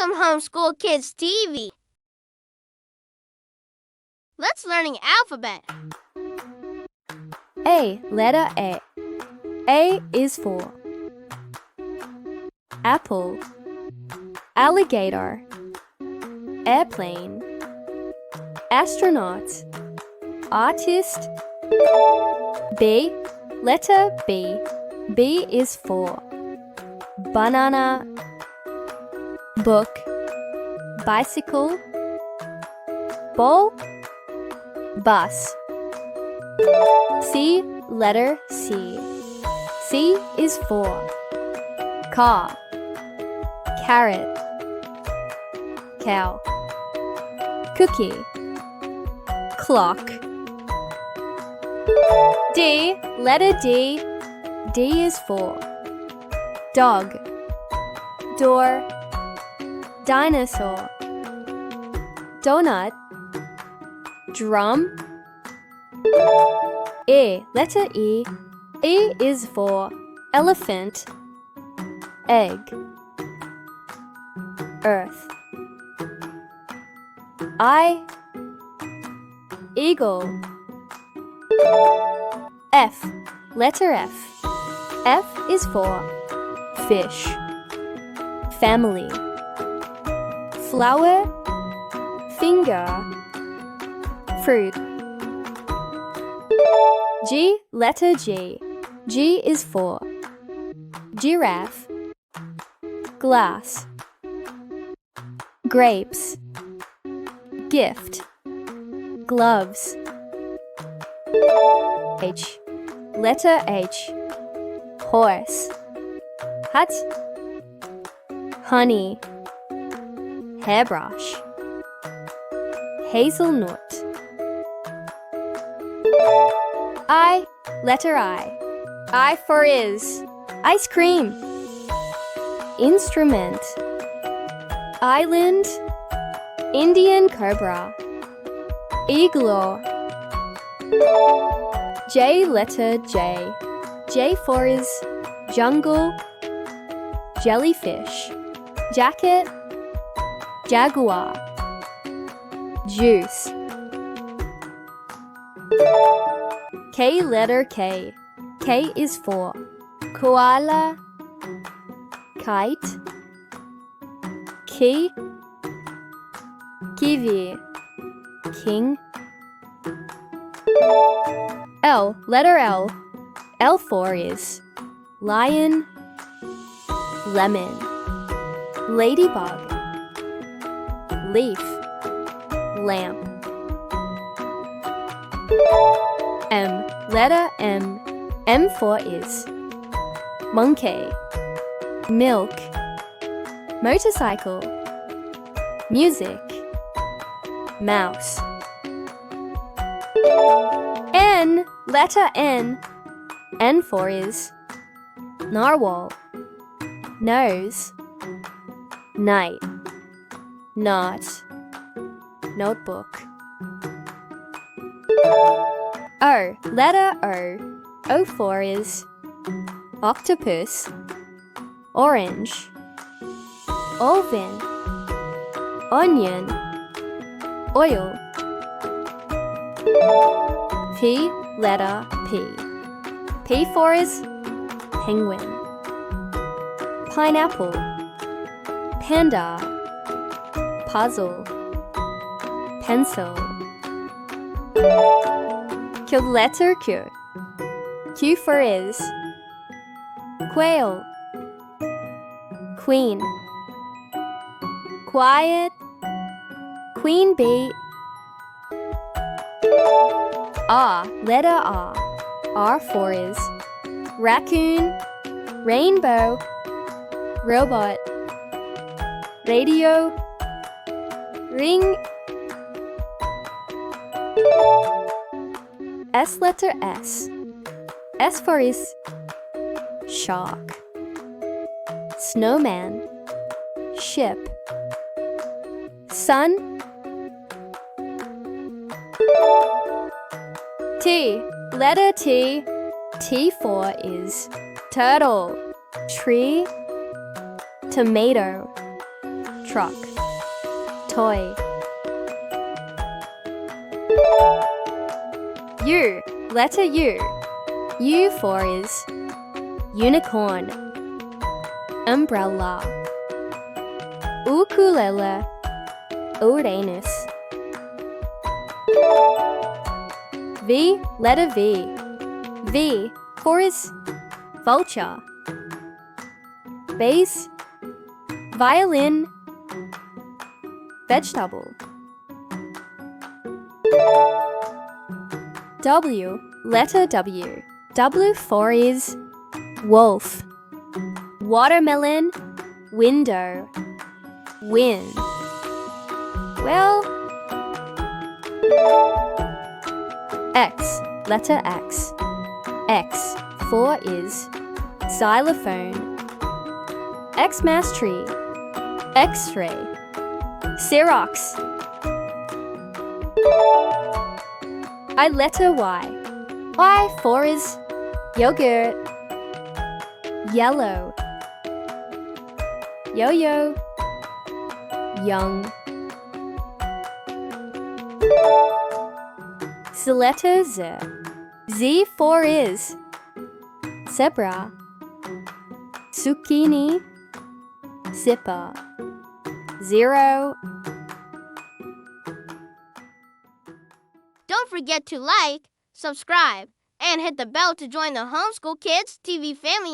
Welcome Homeschool Kids TV. Let's learning alphabet. A, letter A. A is for apple, alligator, airplane, astronaut, artist. B, letter B. B is for banana, book, bicycle, ball, bus. C, letter C. C is for car, carrot, cow, cookie, clock. D, letter D. D is for dog, door, dinosaur, donut, drum. E, letter E. E is for elephant, egg, earth. I, eagle. F, letter F. F is for fish, family, flower, finger, fruit. G, letter G. G is for giraffe, glass, grapes, gift, gloves. H, letter H. Horse, hut, honey, hairbrush, hazelnut. I, letter I. I for is ice cream, instrument, island, Indian cobra, igloo. J, letter J. J for is jungle, jellyfish, jacket, jaguar, juice. K, letter K. K is for koala, kite, key, kiwi, king. L, letter L. L for is lion, lemon, ladybug, leaf, lamp. M, letter M. M for is monkey, milk, motorcycle, music, mouse. N, letter N. N for is narwhal, nose, night, knot, notebook. O, letter O. O for is octopus, orange, oven, onion, oil. P, letter P. P for is penguin, pineapple, panda, puzzle, pencil. Q, letter Q. Q for is quail, queen, quiet, queen bee. R, letter R. R for is raccoon, rainbow, robot, radio, ring. S, letter S. S for is shark, snowman, ship, sun. T, letter T. T for is turtle, tree, tomato, truck. Toy. U, letter U. U for is unicorn. Umbrella. Ukulele. Uranus. V, letter V. V for is vulture. Bass. Violin. Vegetable. W, letter W. W for is wolf. Watermelon. Window. Win. Well. X, letter X. X for is xylophone. Xmas tree. X-ray. Xerox. I letter Y. Y for is yogurt. Yellow. Yo-yo. Young. The letter Z. Z for is zebra. Zucchini. Zipper. Zero. Don't forget to like, subscribe, and hit the bell to join the Homeschool Kids TV family.